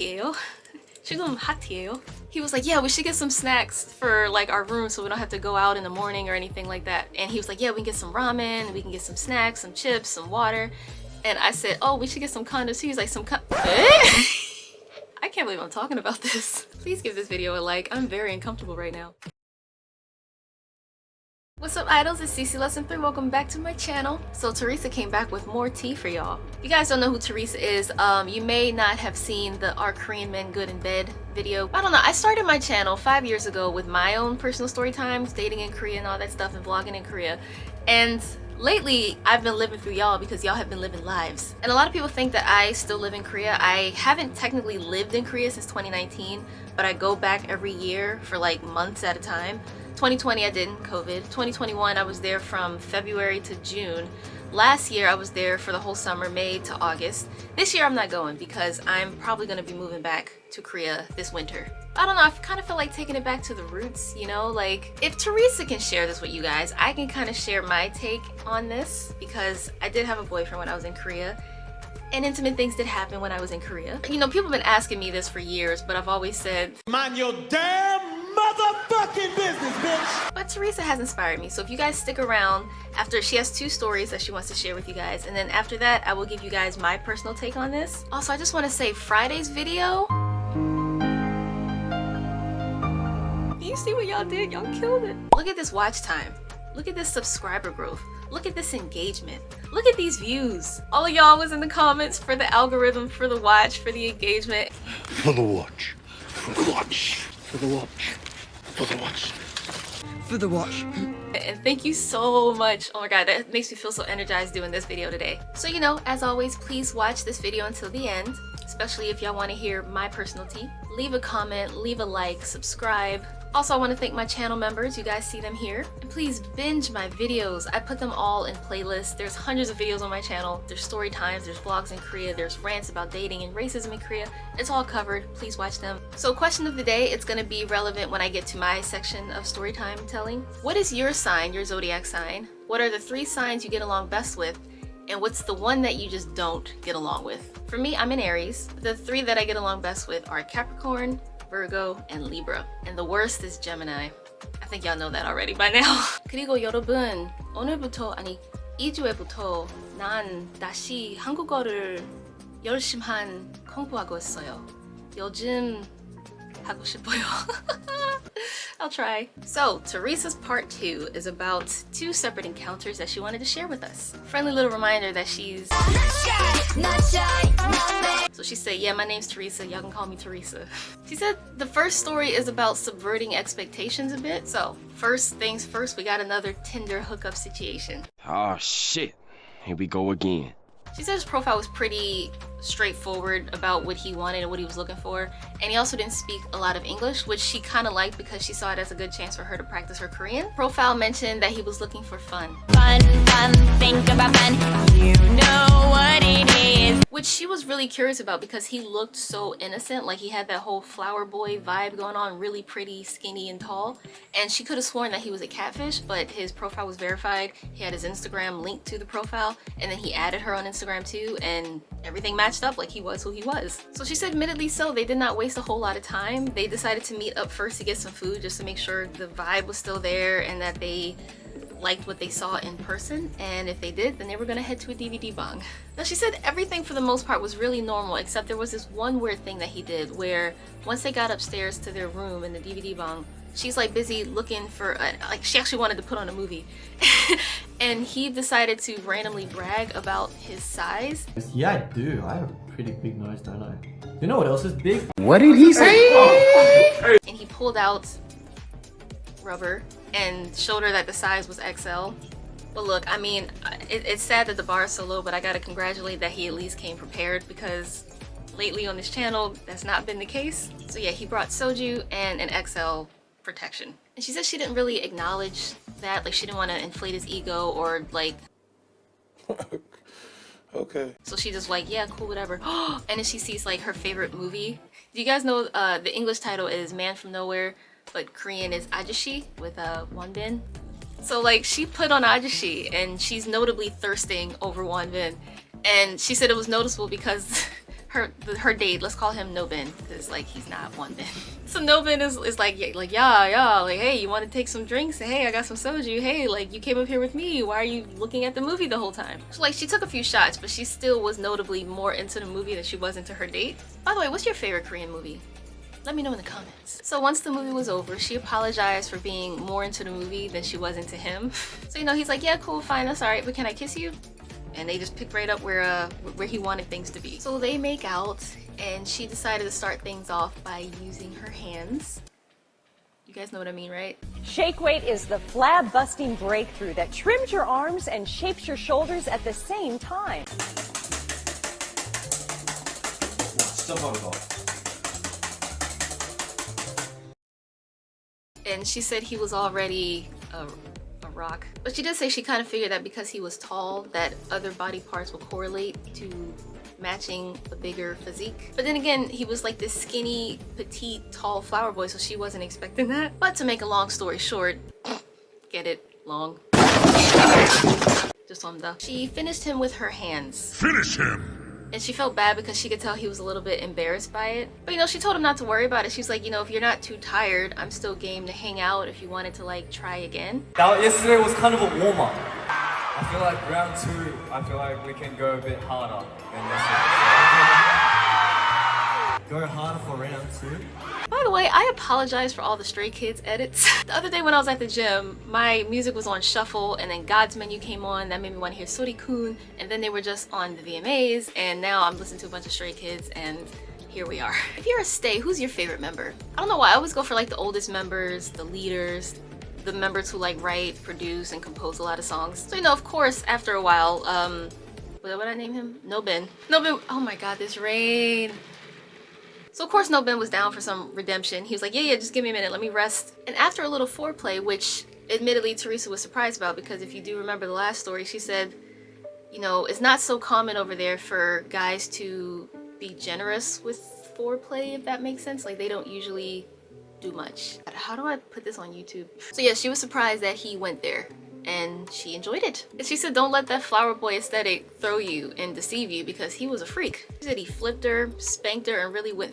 핫이에요? 지금 핫이에요? He was like, yeah, we should get some snacks for like our room so we don't have to go out in the morning or anything like that. And he was like, yeah, we can get some ramen, we can get some snacks, some chips, some water. And I said, oh, we should get some condoms. He was like, I can't believe I'm talking about this. Please give this video a like. I'm very uncomfortable right now. What's up, idols? It's CeCe Lesson 3. Welcome back to my channel. So Teresa came back with more tea for y'all. If you guys don't know who Teresa is, you may not have seen the Are Korean Men Good in Bed video. I don't know, I started my channel 5 years ago with my own personal story times, dating in Korea and all that stuff, and vlogging in Korea. And lately, I've been living through y'all because y'all have been living lives. And a lot of people think that I still live in Korea. I haven't technically lived in Korea since 2019, but I go back every year for like months at a time. 2020 I didn't, COVID. 2021 I was there from February to June. Last year I was there for the whole summer, May to August. This year I'm not going because I'm probably going to be moving back to Korea this winter. I don't know, I kind of feel like taking it back to the roots, you know? Like, if Teresa can share this with you guys, I can kind of share my take on this because I did have a boyfriend when I was in Korea. And intimate things did happen when I was in Korea. You know, people have been asking me this for years, but I've always said, mind your damn motherfucking business, bitch! But Teresa has inspired me, so if you guys stick around, after she has 2 stories that she wants to share with you guys, and then after that, I will give you guys my personal take on this. Also, I just want to say, Friday's video, do you see what y'all did? Y'all killed it. Look at this watch time. Look at this subscriber growth. Look at this engagement. Look at these views. All of y'all was in the comments for the algorithm, for the watch, for the engagement. For the watch. For the watch. For the watch. For the watch. For the watch. And thank you so much. Oh my god, that makes me feel so energized doing this video today. So, you know, as always, please watch this video until the end, especially if y'all want to hear my personal tea. Leave a comment, leave a like, subscribe. Also, I want to thank my channel members. You guys see them here. And please binge my videos. I put them all in playlists. There's hundreds of videos on my channel. There's story times, there's vlogs in Korea, there's rants about dating and racism in Korea. It's all covered. Please watch them. So question of the day, it's going to be relevant when I get to my section of story time telling. What is your sign, your zodiac sign? What are the 3 signs you get along best with? And what's the one that you just don't get along with? For me, I'm in Aries. The 3 that I get along best with are Capricorn, Virgo, and Libra. And the worst is Gemini. I think y'all know that already by now. 그리고 여러분, 오늘부터, 아니 2주에부터 난 다시 한국어를 열심히 공부하고 있어요. 요즘 하고 싶어요. I'll try. So, Teresa's part 2 is about 2 separate encounters that she wanted to share with us. Friendly little reminder that she's not shy. So she said, yeah, my name's Teresa, y'all can call me Teresa. She said the first story is about subverting expectations a bit. So, first things first, we got another Tinder hookup situation. Oh shit, here we go again. She said his profile was pretty straightforward about what he wanted and what he was looking for, and he also didn't speak a lot of English, which she kind of liked because she saw it as a good chance for her to practice her Korean. Profile mentioned that he was looking for fun. Fun, think about fun, you know what it is. Which she was really curious about because he looked so innocent, like he had that whole flower boy vibe going on, really pretty, skinny, and tall. And she could have sworn that he was a catfish, but his profile was verified. He had his Instagram linked to the profile, and then he added her on Instagram too, and everything matched up like he was who he was. So she said admittedly so, they did not waste a whole lot of time. They decided to meet up first to get some food just to make sure the vibe was still there and that they liked what they saw in person, and if they did, then they were gonna head to a DVD bong. Now she said everything for the most part was really normal, except there was this one weird thing that he did where once they got upstairs to their room in the DVD bong, she's like busy looking for like she actually wanted to put on a movie and he decided to randomly brag about his size. Yeah, I do. I have a pretty big nose, don't I? You know what else is big? What did he say? And he pulled out rubber and showed her that the size was XL. But look, I mean, it's sad that the bar is so low, but I gotta congratulate that he at least came prepared because lately on this channel, that's not been the case. So yeah, he brought soju and an XL protection. And she said she didn't really acknowledge that, like she didn't want to inflate his ego or like... Okay. So she just like, yeah, cool, whatever. And then she sees like her favorite movie. Do you guys know the English title is Man from Nowhere, but Korean is Ajashi with Wonbin. So like she put on Ajashi and she's notably thirsting over Wonbin. And she said it was noticeable because her date, let's call him Nobin, because like he's not one bin. So Nobin is like yeah, like hey, you want to take some drinks? Hey, I got some soju. Hey, like you came up here with me. Why are you looking at the movie the whole time? So like she took a few shots, but she still was notably more into the movie than she was into her date. By the way, what's your favorite Korean movie? Let me know in the comments. So once the movie was over, she apologized for being more into the movie than she was into him. So you know, he's like, yeah, cool, fine, that's all right, but can I kiss you? And they just picked right up where he wanted things to be. So they make out, and she decided to start things off by using her hands. You guys know what I mean, right? Shake weight is the flab-busting breakthrough that trims your arms and shapes your shoulders at the same time. And she said he was already a rock. But she did say she kind of figured that because he was tall, that other body parts would correlate to matching a bigger physique. But then again, he was like this skinny, petite, tall flower boy, so she wasn't expecting that. But to make a long story short, get it? Long. Just she finished him with her hands. Finish him! And she felt bad because she could tell he was a little bit embarrassed by it. But you know, she told him not to worry about it. She's like, you know, if you're not too tired, I'm still game to hang out if you wanted to like try again. Now, yesterday was kind of a warm-up. I feel like round 2, I feel like we can go a bit harder than yesterday. Go harder for round 2? By the way, I apologize for all the Stray Kids edits. The other day when I was at the gym, my music was on shuffle and then God's Menu came on. That made me want to hear Sori-kun, and then they were just on the VMAs, and now I'm listening to a bunch of Stray Kids, and here we are. If you're a stay, who's your favorite member? I don't know why, I always go for like the oldest members, the leaders, the members who like write, produce, and compose a lot of songs. So you know, of course, after a while, what did I name him? Nobin. Nobin, oh my god, this rain. So of course Nobin was down for some redemption. He was like, yeah, just give me a minute, let me rest. And after a little foreplay, which admittedly Teresa was surprised about, because if you do remember the last story, she said, you know, it's not so common over there for guys to be generous with foreplay, if that makes sense. Like they don't usually do much. How do I put this on YouTube? So yeah, she was surprised that he went there, and she enjoyed it. And she said, don't let that flower boy aesthetic throw you and deceive you, because he was a freak. She said he flipped her, spanked her, and really went.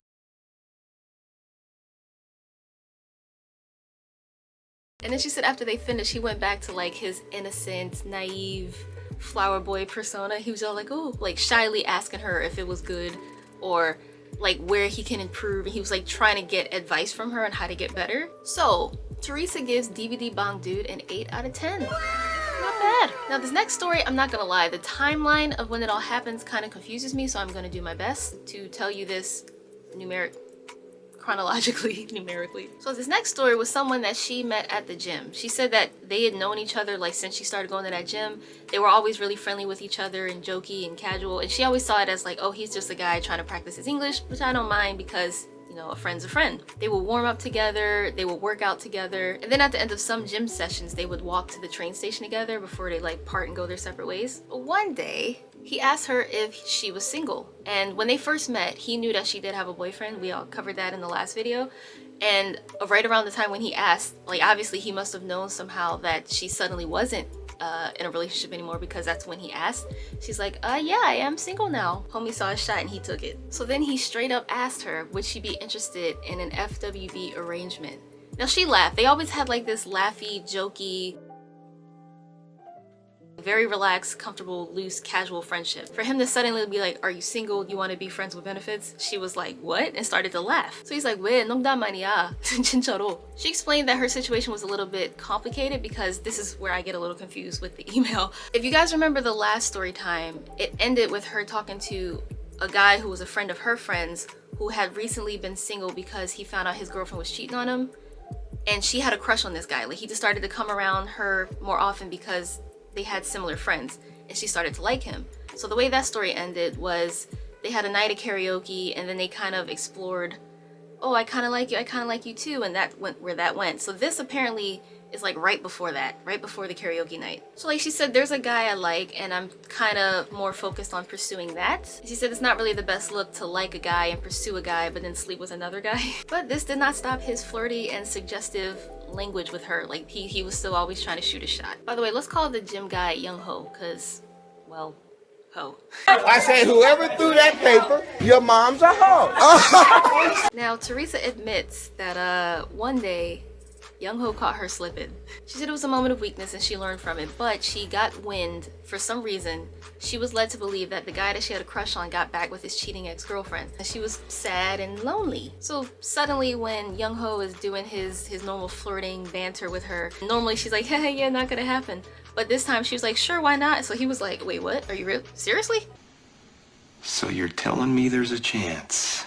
And then she said after they finished, he went back to like his innocent, naive flower boy persona. He was all like, oh, like shyly asking her if it was good or like where he can improve. And he was like trying to get advice from her on how to get better. So Teresa gives DVD Bang Dude an 8 out of 10. Not bad. Now this next story, I'm not gonna lie, the timeline of when it all happens kind of confuses me, so I'm gonna do my best to tell you this chronologically, numerically. So this next story was someone that she met at the gym. She said that they had known each other like since she started going to that gym. They were always really friendly with each other and jokey and casual, and she always saw it as like, oh, he's just a guy trying to practice his English, which I don't mind because, you know, a friend's a friend. They would warm up together, they would work out together, and then at the end of some gym sessions, they would walk to the train station together before they like part and go their separate ways. But one day, he asked her if she was single. And when they first met, he knew that she did have a boyfriend. We all covered that in the last video. And right around the time when he asked, like obviously he must have known somehow that she suddenly wasn't in a relationship anymore, because that's when he asked. She's like, yeah, I am single now. Homie saw a shot and he took it. So then he straight up asked her, would she be interested in an FWB arrangement? Now she laughed. They always had like this laughy, jokey, very relaxed, comfortable, loose, casual friendship. For him to suddenly be like, are you single? You want to be friends with benefits? She was like, what? And started to laugh. So he's like, 왜 농담 아니야? 진짜로. She explained that her situation was a little bit complicated, because this is where I get a little confused with the email. If you guys remember the last story time, it ended with her talking to a guy who was a friend of her friends who had recently been single because he found out his girlfriend was cheating on him. And she had a crush on this guy. Like he just started to come around her more often because they had similar friends, and she started to like him. So the way that story ended was they had a night of karaoke, and then they kind of explored, oh, I kind of like you too, and that went where that went. So this apparently is like right before that, right before the karaoke night. So like she said, there's a guy I like, and I'm kind of more focused on pursuing that. She said it's not really the best look to like a guy and pursue a guy but then sleep with another guy. But this did not stop his flirty and suggestive language with her. Like he was still always trying to shoot a shot. By the way, let's call the gym guy Young Ho, because, well, hoe. I say whoever threw that paper, your mom's a hoe. Now, Teresa admits that one day, Young Ho caught her slipping. She said it was a moment of weakness and she learned from it, but she got wind, for some reason, she was led to believe that the guy that she had a crush on got back with his cheating ex-girlfriend. And she was sad and lonely. So suddenly when Young Ho is doing his normal flirting banter with her, normally she's like, hey, yeah, not gonna happen. But this time she was like, sure, why not? So he was like, wait, what? Are you real? Seriously? So you're telling me there's a chance?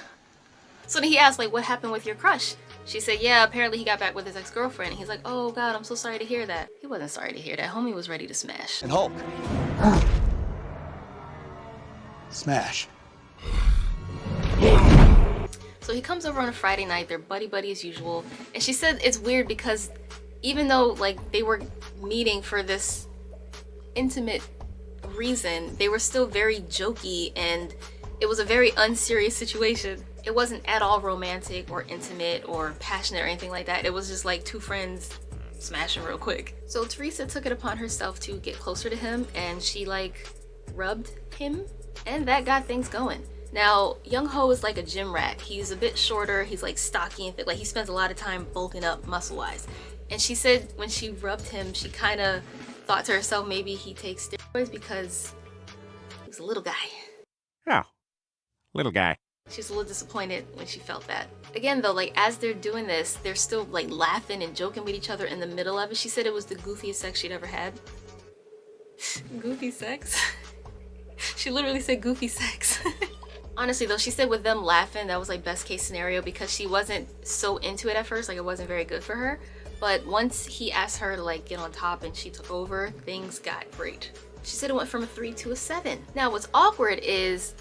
So then he asked, like, what happened with your crush? She said, yeah, apparently he got back with his ex-girlfriend. And he's like, oh God, I'm so sorry to hear that. He wasn't sorry to hear that. Homie was ready to smash. And Hulk. Smash. So he comes over on a Friday night, they're buddy-buddy as usual. And she said it's weird because even though like they were meeting for this intimate reason, they were still very jokey and it was a very unserious situation. It wasn't at all romantic or intimate or passionate or anything like that. It was just like two friends smashing real quick. So Teresa took it upon herself to get closer to him and she like rubbed him and that got things going. Now, Young Ho is like a gym rat. He's a bit shorter, he's like stocky and thick, like he spends a lot of time bulking up muscle-wise. And she said when she rubbed him, she kind of thought to herself maybe he takes steroids because he was a little guy. Oh, little guy. She was a little disappointed when she felt that. Again though, like as they're doing this, they're still like laughing and joking with each other in the middle of it. She said it was the goofiest sex she'd ever had. Goofy sex? She literally said goofy sex. Honestly though, she said with them laughing, that was like best case scenario because she wasn't so into it at first, like it wasn't very good for her. But once he asked her to like get on top and she took over, things got great. She said it went from a 3 to a 7. Now what's awkward is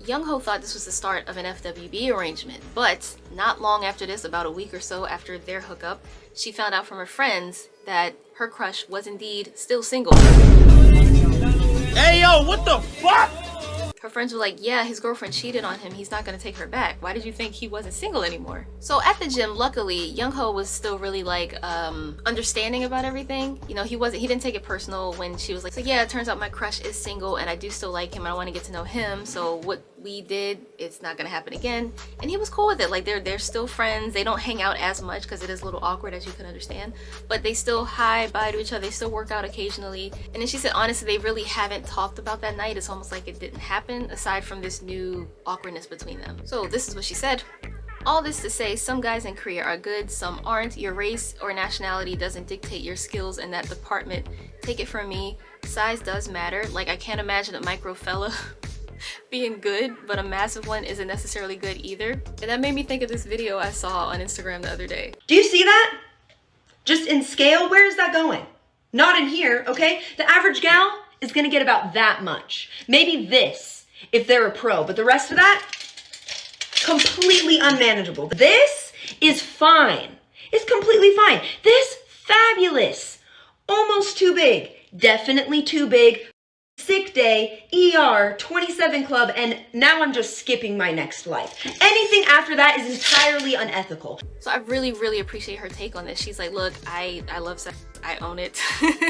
Young Ho thought this was the start of an FWB arrangement, but not long after this, about a week or so after their hookup, she found out from her friends that her crush was indeed still single. Hey yo, what the fuck? Her friends were like, yeah, his girlfriend cheated on him. He's not gonna take her back. Why did you think he wasn't single anymore? So at the gym, luckily, Young Ho was still really like understanding about everything. You know, he didn't take it personal when she was like, so yeah, it turns out my crush is single and I do still like him. I want to get to know him. So what we did, it's not gonna happen again. And he was cool with it. Like they're still friends. They don't hang out as much because it is a little awkward, as you can understand. But they still hi, bye to each other. They still work out occasionally. And then she said, honestly, they really haven't talked about that night. It's almost like it didn't happen aside from this new awkwardness between them. So this is what she said. All this to say, some guys in Korea are good, some aren't. Your race or nationality doesn't dictate your skills in that department. Take it from me, size does matter. Like I can't imagine a micro fella being good, but a massive one isn't necessarily good either. And that made me think of this video I saw on Instagram the other day. Do you see that? Just in scale, where is that going? Not in here, okay? The average gal is gonna get about that much. Maybe this, if they're a pro, but the rest of that, completely unmanageable. This is fine. It's completely fine. This, fabulous. Almost too big. Definitely too big. Sick day, ER, 27 club, and now I'm just skipping my next life. Anything after that is entirely unethical. So I really, really appreciate her take on this. She's like, look, I love sex. I own it.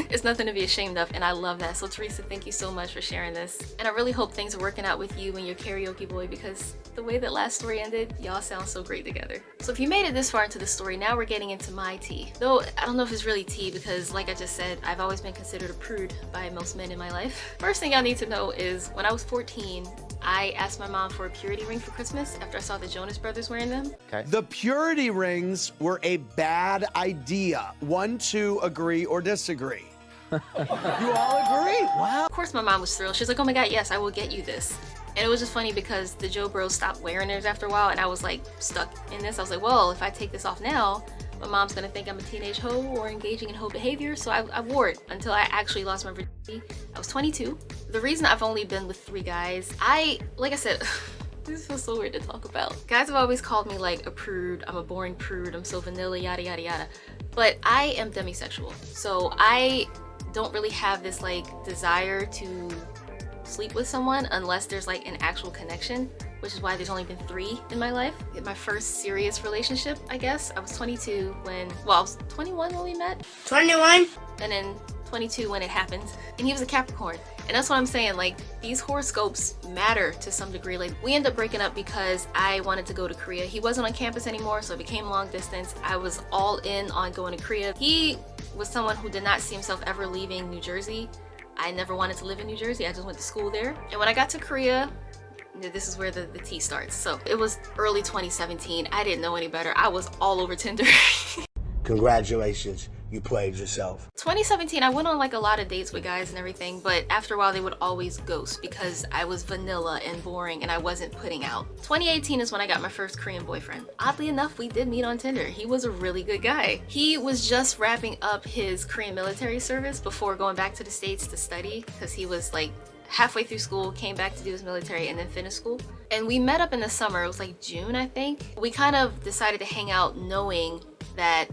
It's nothing to be ashamed of, and I love that. So Teresa, thank you so much for sharing this. And I really hope things are working out with you and your karaoke boy, because the way that last story ended, y'all sound so great together. So if you made it this far into the story, now we're getting into my tea. Though I don't know if it's really tea because, like I just said, I've always been considered a prude by most men in my life. First thing y'all need to know is when I was 14, I asked my mom for a purity ring for Christmas after I saw the Jonas Brothers wearing them. Okay. The purity rings were a bad idea. 1, 2, agree or disagree? You all agree? Wow. Of course my mom was thrilled. She's like, oh my god, yes, I will get you this. And it was just funny because the Joe Bros stopped wearing theirs after a while and I was like stuck in this. I was like, well, if I take this off now, my mom's gonna think I'm a teenage hoe or engaging in hoe behavior. So I wore it until I actually lost my virginity. I was 22. The reason I've only been with 3 guys, like I said, this feels so weird to talk about. Guys have always called me like a prude, I'm a boring prude, I'm so vanilla, yada yada yada. But I am demisexual. So I don't really have this like desire to sleep with someone unless there's like an actual connection, which is why there's only been 3 in my life. In my first serious relationship, I guess, I was 22 when, well, I was 21 when we met. 21? And then 22 when it happened. And he was a Capricorn. And that's what I'm saying, like, these horoscopes matter to some degree. Like, we ended up breaking up because I wanted to go to Korea. He wasn't on campus anymore, so it became long distance. I was all in on going to Korea. He was someone who did not see himself ever leaving New Jersey. I never wanted to live in New Jersey. I just went to school there. And when I got to Korea, this is where the tea starts. So it was early 2017. I didn't know any better. I was all over Tinder. Congratulations, you played yourself. 2017, I went on like a lot of dates with guys and everything, but after a while they would always ghost because I was vanilla and boring and I wasn't putting out. 2018 is when I got my first Korean boyfriend. Oddly enough, we did meet on Tinder. He was a really good guy. He was just wrapping up his Korean military service before going back to the States to study, because he was like halfway through school, came back to do his military, and then finished school. And we met up in the summer. It was like June, I think. We kind of decided to hang out knowing that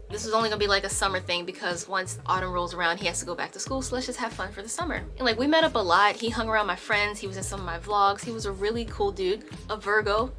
this was only gonna be like a summer thing because once autumn rolls around, he has to go back to school, so let's just have fun for the summer. And like, we met up a lot. He hung around my friends. He was in some of my vlogs. He was a really cool dude, a Virgo.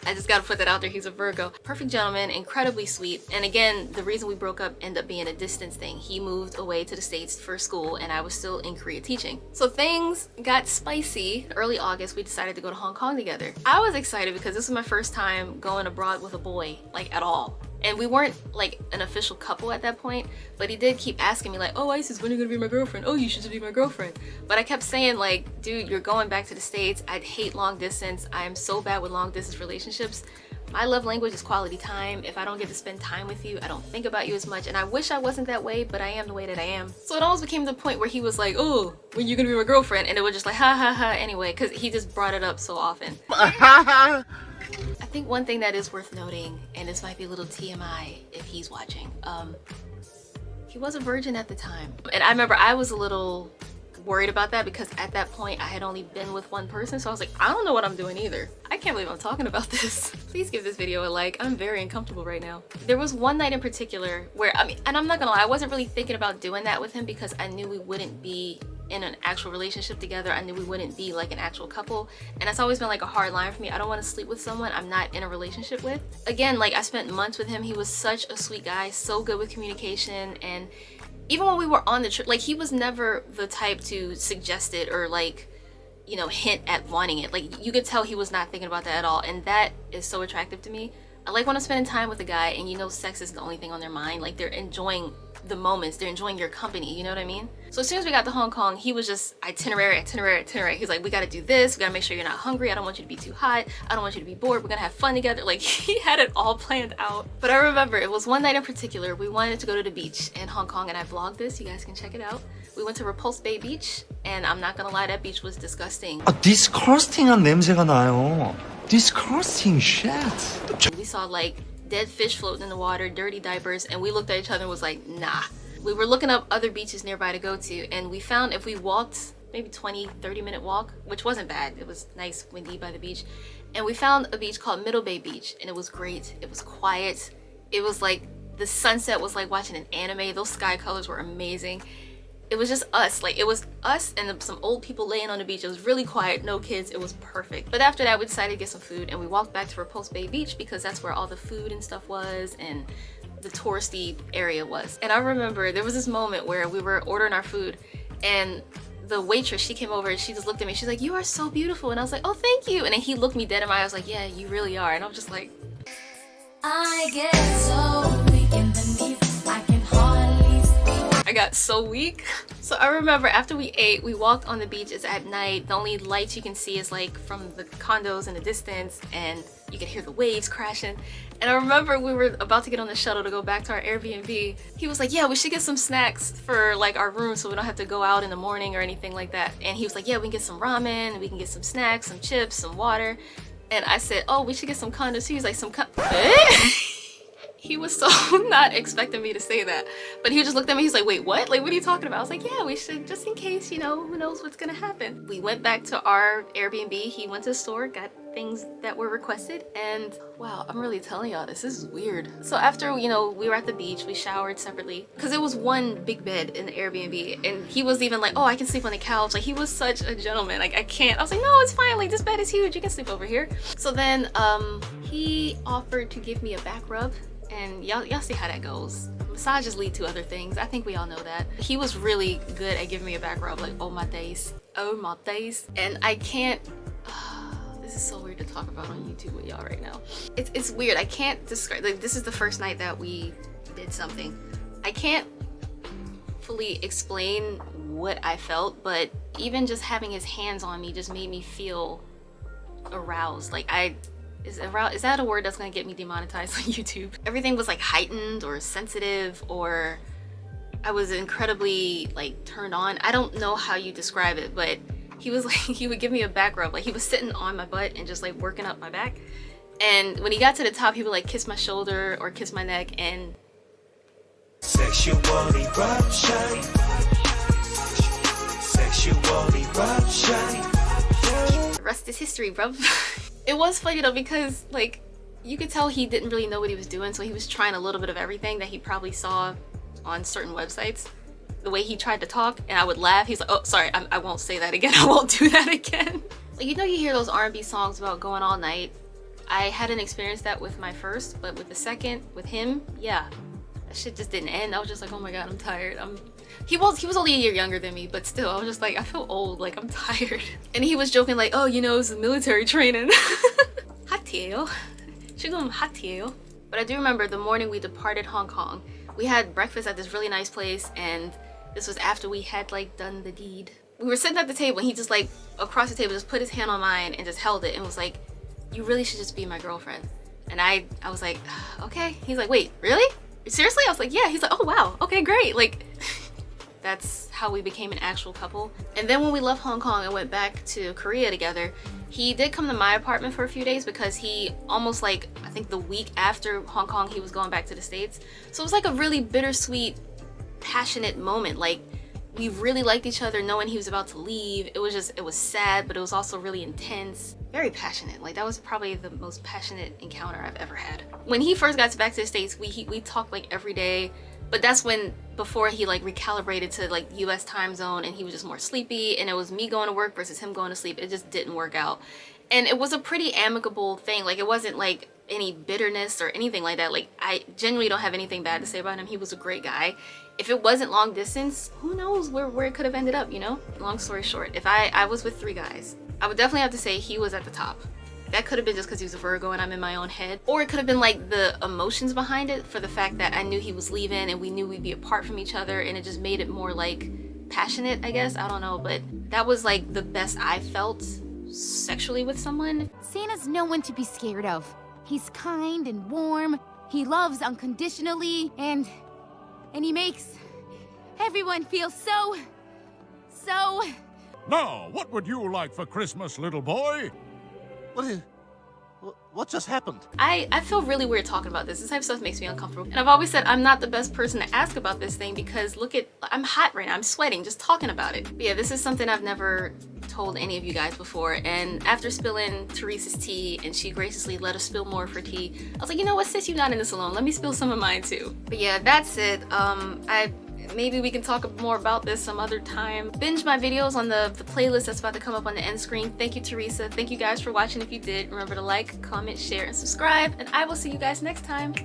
I just gotta put that out there, he's a Virgo. Perfect gentleman, incredibly sweet. And again, the reason we broke up ended up being a distance thing. He moved away to the States for school and I was still in Korea teaching. So things got spicy. Early August, we decided to go to Hong Kong together. I was excited because this was my first time going abroad with a boy, like at all. And we weren't like an official couple at that point, but he did keep asking me like, oh, Isis, when are you gonna be my girlfriend? Oh, you should be my girlfriend. But I kept saying like, dude, you're going back to the States. I'd hate long distance. I am so bad with long distance relationships. My love language is quality time. If I don't get to spend time with you, I don't think about you as much. And I wish I wasn't that way, but I am the way that I am. So it almost became the point where he was like, oh, when you gonna be my girlfriend? And it was just like, ha ha ha, anyway, because he just brought it up so often. I think one thing that is worth noting, and this might be a little TMI if he's watching, he was a virgin at the time. And I remember I was a little worried about that because at that point I had only been with one person, so I was like, I don't know what I'm doing either. I can't believe I'm talking about this. Please give this video a like. I'm very uncomfortable right now. There was one night in particular where, I mean, and I'm not gonna lie, I wasn't really thinking about doing that with him because I knew we wouldn't be in an actual relationship together. I knew we wouldn't be like an actual couple, and that's always been like a hard line for me. I don't want to sleep with someone I'm not in a relationship with. Again, like, I spent months with him. He was such a sweet guy, so good with communication, and even when we were on the trip, like, he was never the type to suggest it or like, you know, hint at wanting it. Like, you could tell he was not thinking about that at all, and that is so attractive to me. I like when I'm spending time with a guy and you know sex is the only thing on their mind. Like, they're enjoying the moments, they're enjoying your company, you know what I mean? So as soon as we got to Hong Kong, he was just itinerary. He's like, we gotta do this, we gotta make sure you're not hungry, I don't want you to be too hot, I don't want you to be bored, we're gonna have fun together. Like, he had it all planned out. But I remember it was one night in particular, we wanted to go to the beach in Hong Kong, and I vlogged this, you guys can check it out. We went to Repulse Bay Beach, and I'm not gonna lie, that beach was disgusting. disgusting한 냄새가 나요. Disgusting shit. We saw like dead fish floating in the water, dirty diapers, and we looked at each other and was like, nah. We were looking up other beaches nearby to go to, and we found if we walked maybe 20-30 minute walk, which wasn't bad, it was nice, windy by the beach, and we found a beach called Middle Bay Beach, and it was great. It was quiet. It was like the sunset was like watching an anime. Those sky colors were amazing. It was just us, like it was us and some old people laying on the beach. It was really quiet, no kids, it was perfect. But after that, we decided to get some food, and we walked back to Repulse Bay Beach because that's where all the food and stuff was and the touristy area was. And I remember there was this moment where we were ordering our food, and the waitress, she came over and she just looked at me, she's like, you are so beautiful. And I was like, oh, thank you. And then he looked me dead in my eyes, like, yeah, you really are. And I was just like, I get so weak in the knees, I can hardly speak. I got so weak. So I remember after we ate, we walked on the beach. It's at night. The only lights you can see is like from the condos in the distance, and you could hear the waves crashing. And I remember we were about to get on the shuttle to go back to our Airbnb. He was like, yeah, we should get some snacks for like our room so we don't have to go out in the morning or anything like that. And he was like, yeah, we can get some ramen, we can get some snacks, some chips, some water. And I said, oh, we should get some condoms. He was like, He was so not expecting me to say that. But he just looked at me, he's like, wait, what? Like, what are you talking about? I was like, yeah, we should, just in case, you know, who knows what's gonna happen. We went back to our Airbnb. He went to the store, got things that were requested, and wow, I'm really telling y'all, this is weird. So after, you know, we were at the beach, we showered separately, because it was one big bed in the Airbnb, and he was even like, oh, I can sleep on the couch. Like, he was such a gentleman. Like, I can't. I was like, no, it's fine. Like, this bed is huge. You can sleep over here. So then he offered to give me a back rub. And y'all see how that goes. Massages lead to other things. I think we all know that. He was really good at giving me a back rub, like, oh my days. oh my days. And I can't, this is so weird to talk about on YouTube with y'all right now. It's weird. I can't describe, like, this is the first night that we did something. I can't fully explain what I felt, but even just having his hands on me just made me feel aroused. Like, is that a word that's gonna get me demonetized on YouTube? Everything was like heightened or sensitive, or I was incredibly like turned on. I don't know how you describe it, but he was like, he would give me a back rub. Like, he was sitting on my butt and just like working up my back. And when he got to the top, he would like kiss my shoulder or kiss my neck, and sexual eruption. Sexual eruption. The rest is history, bruv. It was funny though, because like you could tell he didn't really know what he was doing, so he was trying a little bit of everything that he probably saw on certain websites. The way he tried to talk, and I would laugh. He's like, oh, sorry, I won't say that again. I won't do that again. Like, you know, you hear those R&B songs about going all night. I hadn't experienced that with my first, but with the second, with him, yeah. That shit just didn't end. I was just like, oh my God, I'm tired. He was only a year younger than me, but still, I was just like, I feel old, like I'm tired. And he was joking like, oh, you know, it's military training. 핫이에요. 지금 핫이에요. But I do remember the morning we departed Hong Kong, we had breakfast at this really nice place, and this was after we had like done the deed. We were sitting at the table, and he just like across the table just put his hand on mine and just held it and was like, you really should just be my girlfriend. And I was like, okay. He's like, wait, really? Seriously? I was like, yeah. He's like, oh wow, okay, great. Like, that's how we became an actual couple. And then when we left Hong Kong and went back to Korea together, he did come to my apartment for a few days, because he almost like, I think the week after Hong Kong, he was going back to the States. So it was like a really bittersweet, passionate moment. Like, we really liked each other knowing he was about to leave. It was sad, but it was also really intense. Very passionate. Like, that was probably the most passionate encounter I've ever had. When he first got back to the States, we talked like every day, but that's when, before he like recalibrated to like US time zone, and he was just more sleepy, and it was me going to work versus him going to sleep. It just didn't work out. And it was a pretty amicable thing. Like, it wasn't like any bitterness or anything like that. Like, I genuinely don't have anything bad to say about him. He was a great guy. If it wasn't long distance, who knows where it could have ended up, you know? Long story short, if I was with 3 guys, I would definitely have to say he was at the top. That could have been just because he was a Virgo and I'm in my own head. Or it could have been like the emotions behind it, for the fact that I knew he was leaving and we knew we'd be apart from each other, and it just made it more like passionate, I guess. I don't know, but that was like the best I felt sexually with someone. Santa's no one to be scared of. He's kind and warm. He loves unconditionally, and he makes everyone feel so... Now, what would you like for Christmas, little boy? What just happened? I feel really weird talking about this. This type of stuff makes me uncomfortable. And I've always said I'm not the best person to ask about this thing, because look at, I'm hot right now. I'm sweating just talking about it. But yeah, this is something I've never told any of you guys before. And after spilling Teresa's tea, and she graciously let us spill more of her tea, I was like, you know what, sis, you're not in this alone. Let me spill some of mine too. But yeah, that's it. Maybe we can talk more about this some other time. Binge my videos on the playlist that's about to come up on the end screen. Thank you, Teresa. Thank you guys for watching. If you did, remember to like, comment, share, and subscribe. And I will see you guys next time.